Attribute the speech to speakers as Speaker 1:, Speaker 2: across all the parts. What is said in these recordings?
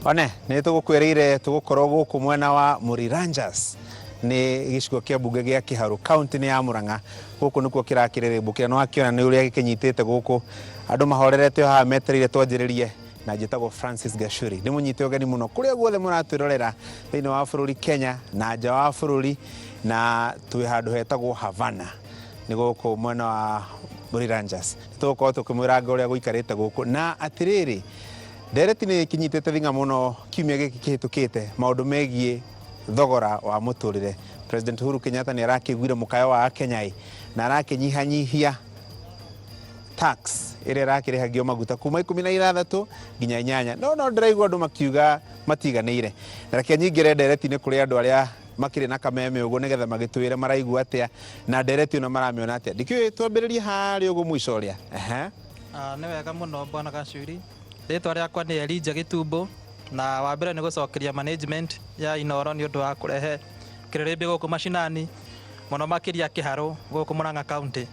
Speaker 1: One nä tå gå kwä rä ire tå gå korwo gå kå mwena wa Muriranjas nä gä cigo kä a mbunge gä a kä harå kaunti-inä ya Muranga. Gå kå nä kuo kä rakä rä mbå kä ra nä wakä ona nä å rä a gä kä nyitä te gå kå andå mahorerete o haha metereire twanjä rä rie na njätagwo Francis Gachuri nä må nyite å geni må no kå rä a guothe må ratwä rorera thä inä wa bå rå ri Kenya na nja wa bå rå ri na twä handå hetagwo Havana nä gå kå mwena wa Muriranjas nä tå gå korwo tå kä mwä ranga å rä a gå ikarä te gå kå na atä rä rä ndereti nä kä nyitä te thing'a må no kiumia gä kä kä hä tå kä te maå ndå megiä thogora wa må tå rä re. President Uhuru Kenyatta nä arakä guire må kayo wa Kenya na arakä nyihanyihia tax ä rä a ĩrakä rä hagio maguta kuma 16 nginya 8 no ndĩraigua andũ makiuga matiganä ire na reke nyingä re ndereti-inä kå rä andå arä a makä na kameme å guo nä getha magä twä re maraigua atä a na ndereti ä no maramä ona atä a ndikä twambä rä rie harä å guo må ico å rä a
Speaker 2: nä wega må no bwana Gachuri rĩtwa rĩakwa nĩ Elijah Gĩtumbo na wa mbere nĩ gũcokeria management ya Inooro nĩ ũndũ wa kũrehe Kiririmbi gũkũ mashinani mũno makĩria Kĩharũ gũkũ Muranga County.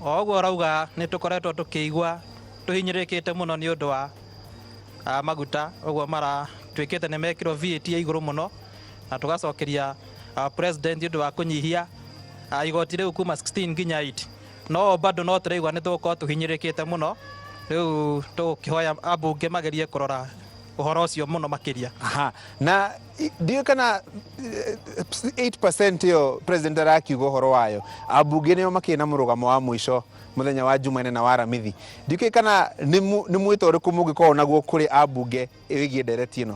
Speaker 2: O ũguo rauga nĩ tũkoretwo tũkĩigua tũhinyĩrĩkĩte mũno nĩ ũndũ wa maguta ũguo maratuĩkĩte nĩ mekĩrwo VAT ya igũrũ mũno na tũgacokeria president nĩ ũndũ wa kũnyihia igoti rĩu kuma 16 nginya 8 no bado no tũraigua nĩ tũgũkorwo tũhinyĩrĩkĩte mũno rĩu tũkĩhoya ambunge magerie kũrora ũhoro ũcio mũno makĩria.
Speaker 1: Na ndiũ kana 8% ĩyo president arakiuga ũhoro wayo ambunge nĩo makĩna mũrũgamo wa mũico mũthenya wa Jumanne na wa Aramithi ndiũ kana nĩ mwĩto ũrĩkũ mũngĩkorwo naguo kũrĩ ambunge wĩgiĩ ndereti ĩno?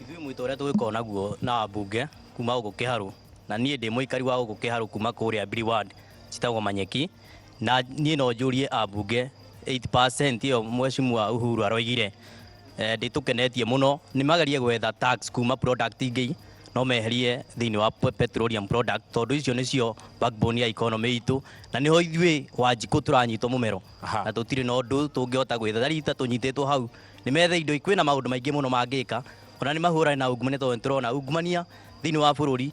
Speaker 3: Ithuĩ mwĩto ũrĩa tũgĩkorwo naguo na ambunge kuma gũkũ Kĩharũ na niĩ ndĩ mũikari wa gũkũ Kĩharũ kuma kũrĩa Mbiri ward citagwo Manyeki na niĩ no njũrie ambunge 8% ĩyo Mheshimiwa Uhuru aroigire ndĩtũkenetie mũno nĩ magerie gwetha tax kuma product ingĩ no meherie thĩinĩ wa petroleum product tondũ icio nĩcio backbone ya economy itũ na nĩho ithuĩ Wanjikũ tũranyitwo mũmero na tũtirĩ na ũndũ tũngĩhota gwetha rita tũnyitĩtwo hau nĩ methe indo kwĩna maũndũ maingĩ mũno mangĩka ona nĩ mahũrane na ungumania tondũ tũrona ungumania thĩinĩ wa bũrũri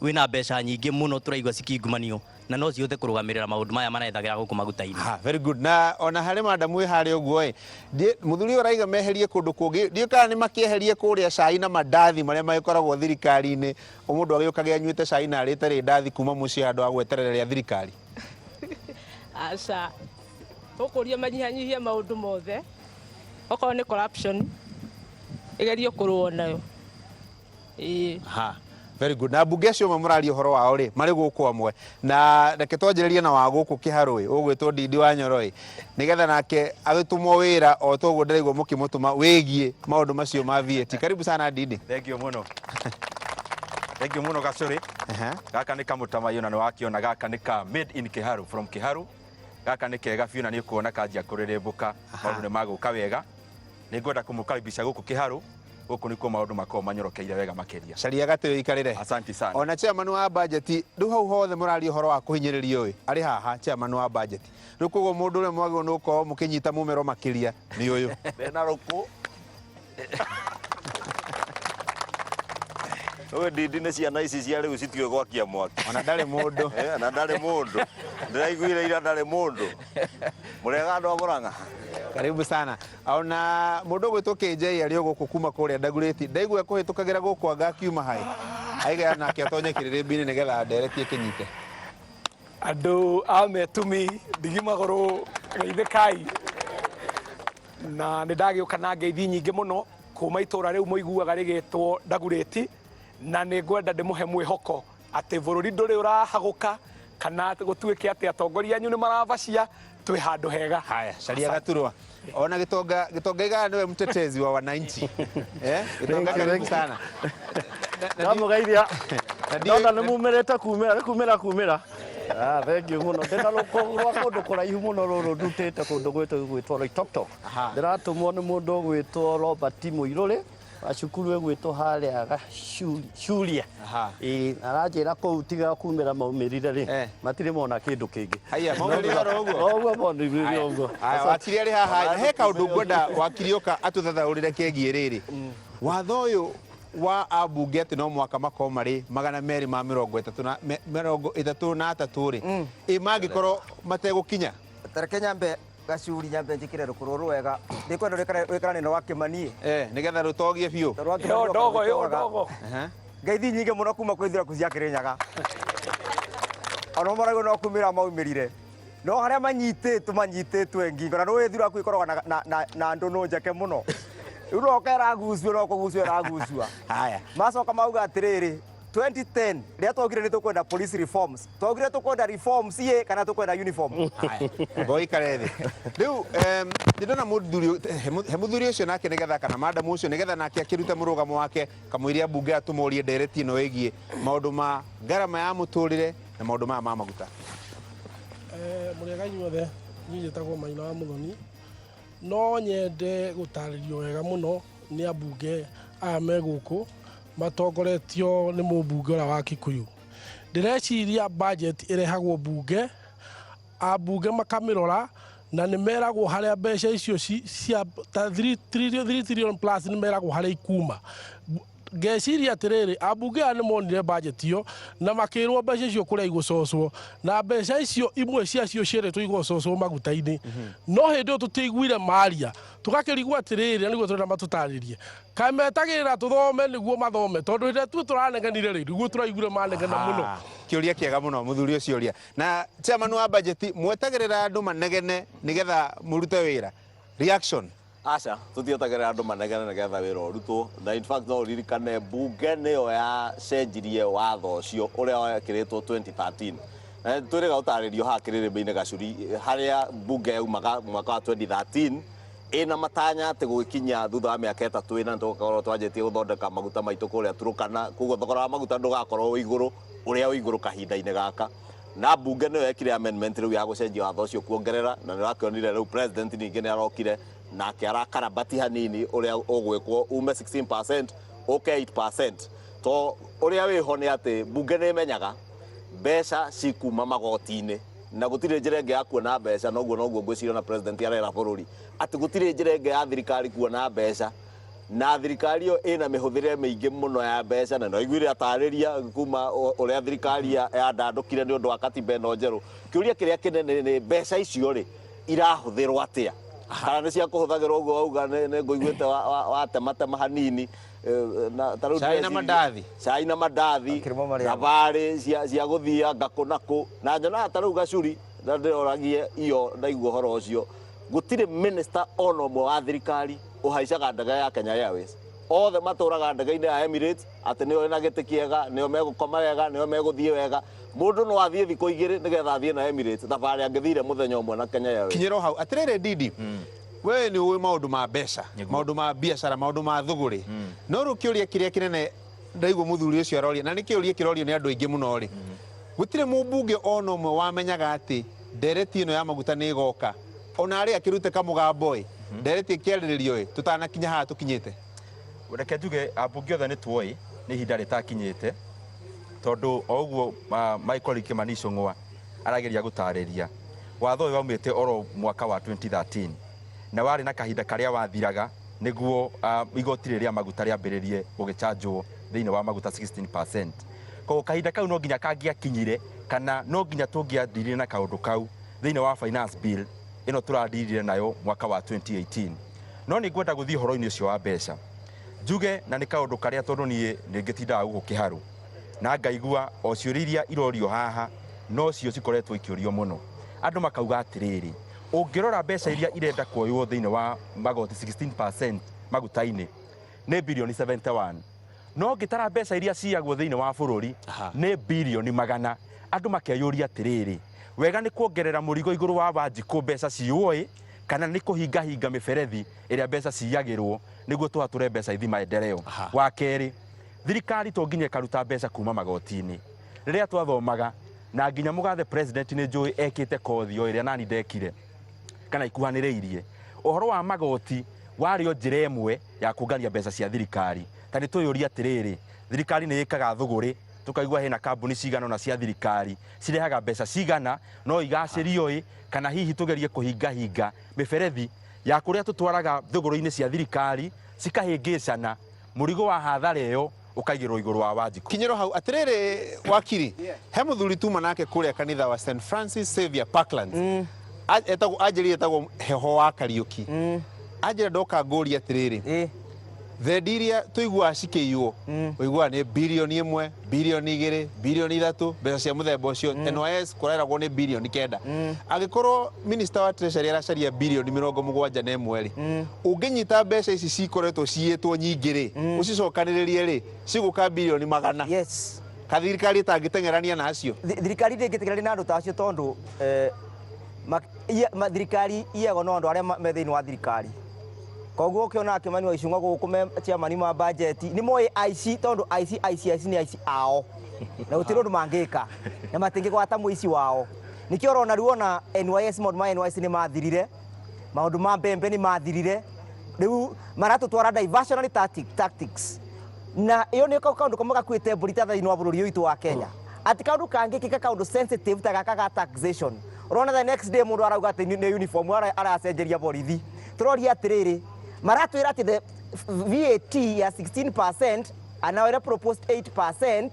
Speaker 3: wĩna mbeca nyingĩ mũno tũraigua cikiungumanio na no cihote kũrũgamĩrĩra maũndũ maya marethagĩra gũkũ maguta-inĩ.
Speaker 1: Very good. Na ona harĩ madamu ĩ harĩa ũguo mũthuri ũraiga meherie kũndũ kũngĩ ndiũ kana nĩ makĩeherie kũrĩa cai na mandathi marĩa magĩkoragwo thirikari-inĩ mũndũ agĩũkaga anyuĩte cai na arĩte ndathi kuma mũciĩ handũ ha gwetereria thirikari?
Speaker 4: Aca ũkũria manyihanyihie maũndũ mothe okorwo nĩ corruption ĩgerio kũrũo nayo.
Speaker 1: Very good. Na mbunge acio mũraria ũhoro wao rĩ marĩ gũkũ amwe na reke twanjĩrĩrie na wa gũkũ Kĩharũ ũgwĩtwo Ndindi wa Nyoro nĩgetha nake agĩtũmwo wĩra o toguo ndĩraigua mũkĩmũtũma wĩgiĩ maũndũ macio ma VAT. Karibu sana Ndindi.
Speaker 5: Thank you mũno. Thank you mũno Gachuri. Gaka nĩ kamũtamaiyũ na nĩwakiona gaka nĩ ka made in Kĩharũ from Kĩharũ. Gaka nĩ kega biũ na nĩ ũkuona kanjia kũrĩrĩmbũka maũndũ nĩ magũka wega. Nĩngwenda kũmũkaribisha gũkũ Kĩharũ gũkũ nĩkuo maũndũ makorwo manyorokeire wega makĩria.
Speaker 1: Caria gatĩrĩ ikarĩre.
Speaker 5: Asante sana.
Speaker 1: Ona chairman wa budget rĩu hau hothe mũraria ũhoro wa kũhinyĩrĩrio arĩ haha chairman wa budget rĩu koguo mũndũ ũrĩa mwagĩrĩirwo nĩ gũkorwo mũkĩnyita mũmero makĩria nĩ ũyũ
Speaker 5: Bena rũkũ. Owe Ndindi nĩ ciana ici cia rĩu citiũĩ gwakia mwaki.
Speaker 1: Ona ndarĩ mũndũ.
Speaker 5: Na ndarĩ mũndũ. Ndĩraiguire ira ndarĩ mũndũ. Mũrega andũ a Muranga.
Speaker 1: Karibu sana. Ona mũndũ ũgwĩtwo KJ arĩ gũkũ kuma kũrĩa Ndagurĩti ndaigua kũhĩtũkagĩra gũkũ anga akiuma hai aiga nake atonye Kiririmbi-inĩ nĩgetha ndereti ĩkĩnyite.
Speaker 6: Andũ a metumi ndigimagũrũ geithĩkai na nĩ ndagĩũka na ngeithi nyingĩ mũno kuma itũra rĩu mũiguaga rĩgĩtwo Ndagurĩti na nĩ ngwenda ndĩmũhe mwĩhoko atĩ bũrũri ndũrĩ ũrahagũka kana gũtuĩke atĩ atongoria anyu nĩ marabacia twĩ handũ hega.
Speaker 1: Haya, caria gaturwa. Ona Gitonga igana niwe mtetezi wa wananchi. Gitonga karibu sana.
Speaker 7: Ndamugeithia. Ndona nĩ mumerete kumĩra. Thank you mũno. Ndĩna rũkũ rwa kũndũ kũraihu mũno rũrũ ndutĩte kũndũ gwĩtwo Loitoktok. Ndĩratũmwo nĩ mũndũ gwĩtwo Robert Mũirũrĩ cukuru ĩgwĩtwo harĩa Gacuria. Aranjĩra kũu tiga kumĩra maumĩrire rĩ matirĩ mona kĩndũ kĩngĩ.
Speaker 1: Haya maumĩrire ũguo.
Speaker 7: Ũguo maumĩrire ũguo.
Speaker 1: Wakiri arĩ haha he kaũndũ ngwenda wakiri ũka atũthathaũrĩre kĩgiĩ rĩrĩ. Watho ũyũ wa ambunge atĩ no mwaka makorwo marĩ 233 rĩ mangĩkorwo mategũkinya.
Speaker 8: Tareke nyambe gacuri nyambe njikire rukuru rwega ndikwenda rwikara nino wakimanie
Speaker 1: nigetha rutogie biu
Speaker 6: yo ndogo
Speaker 8: ngeithi nyinge muno kuma kwithira kuzia Kirinyaga ono marago no kumira maumirire no haria manyititwe ngingo na nwithira kwikoroga na ndono njake muno uno kera gusio no kugusio ragusua
Speaker 1: haya
Speaker 8: macoka mauga atiriri 2010 ria twogire ni tukwenda police reforms twogire tukwenda reforms ye kana tukwenda uniform
Speaker 1: haya boy karethi riu ndona muthuri ucio nake nigetha kana madam ucio nigetha nake akiruta murugamo wake kamwiria bunge atumurie ndereti no egie maundu ma garama ya muturire na maundu ma maguta
Speaker 9: muriega inyuothe nyinyi tagwo Maina wa Muthoni no nyende gutaririo wega muno ni ambunge aya me guku matongoretio ni mubunge ura wa Kikuyu ndireciria budget irehagwo bunge ambunge makamirora na ni meragwo haria mbeca icio cia 3 trillion plus ni meragwo haria ikuma ngeciria atiriri ambunge aya ni monire budget iyo na makirwo mbeca icio kuria igũcocwo na mbeca icio imwe ciacio ciretwo igũcocwo maguta-ini no hindi yo tutiguire maria tugakirigwo atiriri niguo turenda matutaririe kametagirira tuthome niguo mathome tondu ire tu turanegenire ri niguo turaiguire manegena muno
Speaker 1: kiuria kiega muno muthuri ucio uria na chairman wa budget mwetagirira andu manegene nigetha murute wira reaction
Speaker 7: aca tuthiotagirira andu manegene nigetha wira urutwo na in fact no ririkane bunge niyo yacenjirie watho ucio uria wakiritwo 2013 twiriga utaririo ha Kiririmbi-ini gacuri haria bunge yaumaga mwaka wa 2013 ina matanya ati gwikinya thutha wa miaka 3 ina tugakorwo twanjitie guthondeka maguta maitu kuria Turukana kuguo thogora wa maguta ndugakorwo wi iguru uria wi iguru kahinda-ini gaka na bunge niyo yekire amendment riu ya gucenjia watho ucio kuongerera na nirakionire riu president ningi ni arokire na akiarakara bati hanini uria ugwikwo ume 16% okay 8% to uria wiho ni ati bunge ni menyaga mbeca cikuma magoti-ini na gutire njira ingi ya kuona mbeca noguo ngwicira na president arera bururi ati gutire njira ingi ya thirikari kuona mbeca na thirikari yo ina mihuthire miingi muno ya mbeca na no igwire atariria kuma uria thirikari ya ndandukire ni undu wa katiba ino njeru kiuria kiria kinene ni mbeca icio ri irahuthirwo atia kana ni cia kuhuthagirwo uguo auga ni nguiguite wa tematema hanini na taru cai na mandathi thabari cia guthia ngakunaku na njona taru gacuri na ndioragie iyo ndaigua horo ucio gutire minister ono mwe wa thirikari uhaicaga ndege ya Kenya Airways othe maturaga ndege-ini ya Emirates ati niyo ina giti kiega niyo megukoma wega niyo meguthie wega mundu no athie thiko igiri nigetha athie na Emirates thabari angithire muthenya umwe na Kenya Airways
Speaker 1: kinyero hau atirere Didi we ni uwe maundu ma mbeca maundu ma biashara maundu ma thuguri no ru kiuria kiria kinene ndaigua muthuri ucio aroria na ni kiuria kirorio ni andu aingi muno ri gutire mubunge ono mwe wamenyaga ati ndereti ino ya maguta ni igoka ona ari akirute kamugambo ndereti kiariririo tutanakinya ha tukinyite
Speaker 5: ureke njuge ambunge othe ni tuoi ni ihinda ritakinyite tondu oguo Michael Kimani Ng'wa arageria gutariria watho uyu waumite oro mwaka wa 2013 na wari na kahinda karia wathiraga niguo igoti riria maguta riambiririe gugichanjwo thiini wa maguta 16%. Ko kahinda kau no nginya kangia kinyire kana no nginya tungia dirire na kaundu kau thiini wa finance bill ino turadirire nayo mwaka wa 2018. No ni ngwenda guthii horo-ini ucio wa mbeca njuge na ni kaundu karia tondu nie ningitindaga guku Kiharu na ngaigua o ciuriria irorio haha no cio cikoretwo ikiurio muno andu makauga atiriri ungirora mbeca iria irenda kuoywo thiini wa magoti 16% maguta-ini ni bilioni 71 no ngitara mbeca iria ciagwo thiini wa bururi ni bilioni 100 andu makeyuria atiriri wega ni kuongerera murigo iguru wa Wanjiku mbeca ciuoi kana ni kuhinga miberethi iria mbeca ciyagirwo niguo tuhature mbeca ithi maendeleo wa keri thirikari to nginya karuta mbeca kuma magoti-ini riria twathomaga na nginya mugathe president ni njui ekite kothi o iria nani ndekire kana ikuhaniriirie uhoro wa magoti wario njira imwe ya kungania mbeca cia thirikari tani tuyuria atiriri thirikari ni ikaga thuguri tukaigua hena kambuni cigana na cia thirikari cirehaga mbeca cigana no igacirio kana hihi tugerie kuhinga miberethi ya kuria tutwaraga thuguru-ini cia thirikari cikahingicana murigo wa hathara iyo ukaigirwo iguru wa Wanjiku
Speaker 1: kinyero hau atiriri wakiri he muthuri tuma nake kuria kanitha wa St Francis Xavier Parklands ajiri etagwo heho wa Kariuki ajira ndoka ngũria atiriri thendi iria tuigua cikĩiywo ũiguaga nĩ birioni 1 birioni 2 birioni 3 mbeca cia mũthemba ũcio NYS kũreragwo nĩ birioni 9 angĩkorwo minister wa treasury aracaria birioni 71 ũngĩnyita mbeca ici cikoretwo ciĩtwo nyingĩ ũcicokanĩrĩrie cigũka birioni 100
Speaker 8: yes
Speaker 1: kathirikari tangĩtengerania nacio
Speaker 8: thirikari ndĩngĩtengerania na andũ tacio tondũ thirikari iyagwo no andũ arĩa me thĩinĩ wa thirikari koguo ũkĩona Kimani wa Icũng'wa gũkũ me chairman ma budget nĩ moĩ IC tondũ IC nĩ IC ao na gũtirĩ ũndũ mangĩka na matingĩgwata mũici wao nĩkĩo ũrona rĩu ona NYS maũndũ ma NYS nĩ mathirire maũndũ ma mbembe nĩ mathirire rĩu maratũtwara diversionary tactics na ĩyo nĩ kaũndũ kamwe gakuĩte mbũri ta thĩinĩ wa bũrũri ũyũ witũ wa Kenya ati kaũndũ kangĩkĩka kaũndũ sensitive ta gaka ga taxation ũrona the next day mũndũ arauga atĩ nĩ uniform aracenjeria borithi tũroria atĩrĩrĩ maratwĩra atĩ the VAT ya 16% and now proposed 8%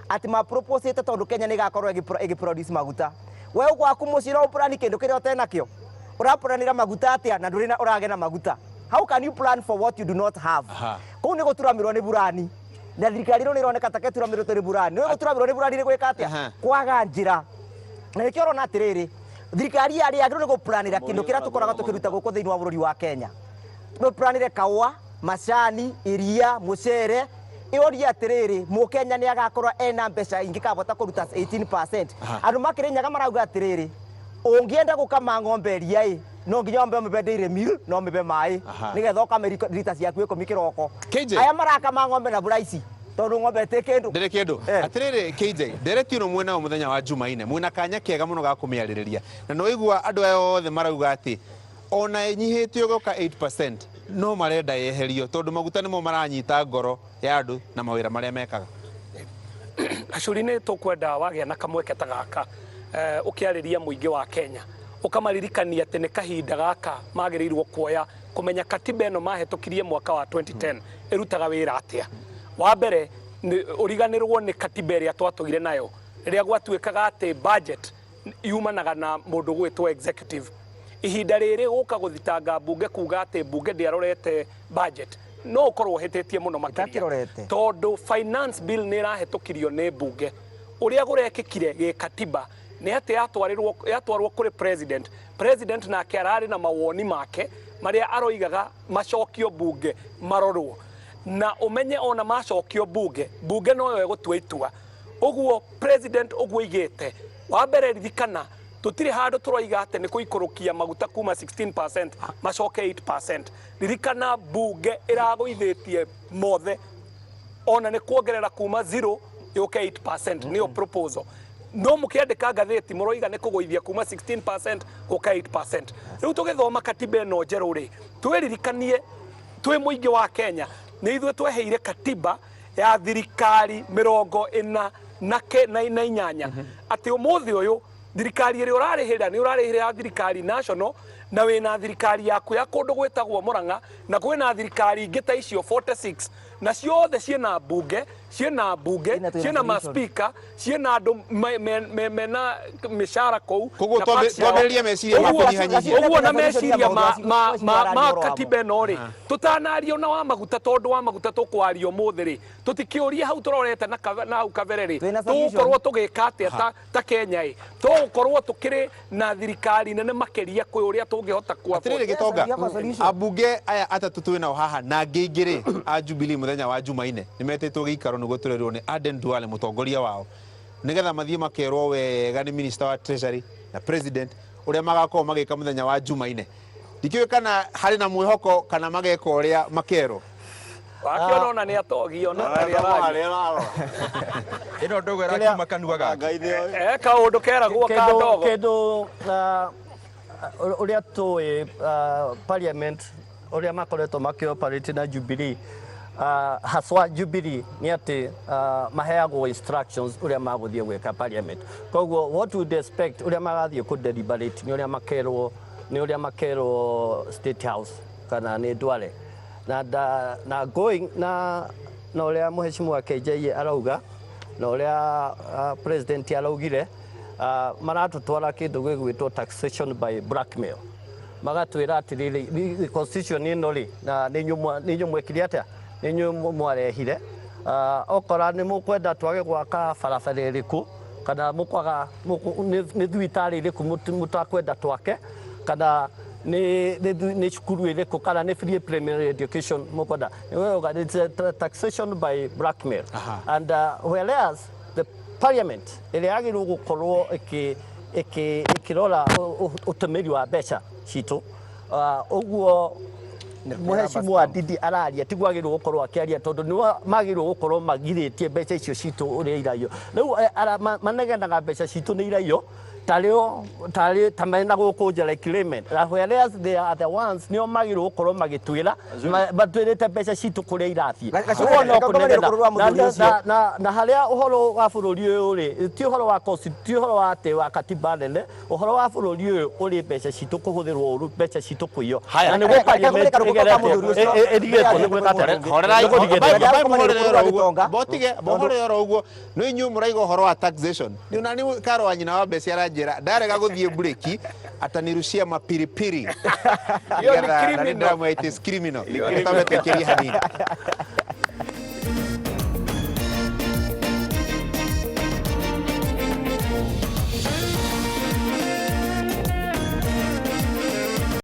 Speaker 8: ati ma propose tondũ Kenya nĩ gakorwo ĩgĩproduce maguta we gwaku mũciĩ no plan kĩndũ kĩrĩa ũtenakĩo ũrapuranĩra maguta atĩa na ndũrĩ na ũragena maguta how can you plan for what you do not have kũu nĩ gũturamirwo nĩ burani na thirikari ĩno nĩ ĩroneka ta gĩturamirwo nĩ burani nĩ gũturamirwo nĩ burani nĩ gwĩka atĩa kwaga njĩra na nĩkĩo ũrona atĩrĩrĩ thirikari yarĩ yagĩrĩirwo nĩ gũplanĩra kĩndũ kĩrĩa tũkoraga tũkĩruta gũkũ thĩinĩ wa bũrũri wa Kenya planire kawa macani iria mucere iroria atiriri mukenya ni agakorwa ena mbeca ingikabota kuruta 18% andu makirinyaga marauga atiriri ungienda gukama ng'ombe iria no nginya ombe mbendeire mil no mbe mai nigetha ukamerika lita ciaku 10 kiroko aya marakama ng'ombe na buraici tondu ng'ombe te kindu
Speaker 1: ndere kindu atiriri KJ ndereti no mwena muthenya wa Jumaine mwina kanya kega muno ga kumiaririria na no igua andu ayo othe marauga ati ona enyihitio goka 8% no marenda yeherio tondu maguta nimo maranyita ngoro ya andu na mawira maria mekaga
Speaker 6: acuri ni tukwenda wagia na kamweke ta gaka ukiariria muingi wa Kenya ukamaririkania ati ni kahinda gaka magirirwo kuoya kumenya katiba eno mahetokirie mwaka wa 2010 irutaga wira atia wa mbere uriganirwo ni katiba iria twatugire nayo riria gwatuikaga ati budget yumanaga na mundu gwitwo executive ihinda rĩrĩ gũka gũthitanga bunge kuga atĩ bunge ndiarorete budget no ũkorwo hĩtĩtie mũno makĩria tondũ finance bill nĩ ĩrahetũkirio nĩ bunge ũrĩa gũrekĩkire gĩkatiba nĩ atĩ yatwarwo kũrĩ president nake ararĩ na mawoni make marĩa aroigaga macokio bunge marorwo na ũmenye ona macokio bunge noyo ĩgũtua itua ũguo president ũguo igĩte wa mbere ririkana tutire handu turoiga ate ni kuikurukia maguta kuma 16% macoke 8% ririkana bunge iragoithetie mothe ona ni kuongerera kuma 0 yoke 8% niyo proposal no mukiandika ngatheti muroiga ni kugoithia kuma 16% goka 8% riu tugithoma katiba eno njeru ri twiririkanie twi muingi wa Kenya ni ithwe tweheire katiba ya thirikari 48 ati umuthi uyu thirikari ĩrĩa ũrarĩhĩra nĩ ũrarĩhĩra thirikari national na wĩna thirikari yaku ya kũndũ gwĩtagwo Muranga na kwĩna thirikari ingĩ ta icio 46 na ciothe ciĩna mbunge ciĩna maspika ciĩna andũ mena mĩcara kũu
Speaker 1: twambĩrĩrie meciria makũnyihanyihia
Speaker 6: ũguo na meciria ma katiba ĩno rĩ tũtanario na wa maguta tondũ wa maguta tũkwario mũthĩ rĩ tũtikĩũria hau tũrorete na hau kabere rĩ tũgũkorwo tũgĩka atĩa ta Kenya ĩ tũgũkorwo tũkĩrĩ na thirikari nene makĩria kwĩ ũrĩa tũngĩhota
Speaker 1: atĩrĩrĩ Gitonga ambunge aya atatũ twĩnao haha na ngĩingĩ rĩ a Jubilee muthenya wa Jumaine nimetĩtwo gĩikaro nĩguo tũrerwo nĩ Aden Duale mũtongoria wao nigetha mathiĩ makerwo wega nĩ minister wa treasury na president ũrĩa magakorwo magĩka muthenya wa Jumaine ndikĩũĩ kana harĩ na mwĩhoko kana mageka ũrĩa makerwo
Speaker 6: wakiona ona nĩ atogio na arĩa
Speaker 5: ino ndogo ĩrakiuma kanua gake
Speaker 6: kaũndũ keragwo ka ndogo
Speaker 7: kĩndũ ũrĩa tũĩ parliament ũrĩa makoretwo makĩoperate na Jubilee haswa Jubilee nĩ atĩ maheagwo instructions ũrĩa magũthiĩ gwĩka parliament koguo what would expect ũrĩa magathiĩ ku deliberate nĩ ũrĩa makerwo State House kana nĩ Duale na going na ũrĩa mũheshimiwa KJ arauga na ũrĩa president araugire maratutwara kindu gwitwo taxation by blackmail magatwira atiriri constitution ino ri na ninyu mwekire atia ninyu mwarehire okora ni mukwenda twage gwaka barabara iriku kana mukwaga ni thwitari iriku mutakwenda twake kana ni cukuru iriku kana ni free primary education mukwenda it's a taxation by blackmail. And whereas the parliament ile agiru gukorwo ikirora utumiri wa mbeca citu uguo Mheshimiwa Ndindi araria tigwagirwo gukorwo akiaria tondu ni magirwo gukorwo magiritie mbeca icio citu uria iraio riu manegenaga mbeca citu ni iraio tari tamena guku njara claimant whereas they are the ones nio magirwo gukorwo magitwira batwirite mbeca citu kuria irathie na haria uhoro wa bururi uyu ri ti uhoro wa constitution uhoro wa ati wa katiba nene uhoro wa bururi uyu uri mbeca citu kuhuthirwo uru mbeca citu kuiyo na ni guparliament
Speaker 1: bohore oro uguo no inyu muraigo uhoro wa taxation ni nani karo wa nyina wa mbeca arajira ndarega guthie bureki atanirushia mapiripiri
Speaker 6: hiyo ni criminal.
Speaker 1: It is criminal. Ni kama tekeria hanini.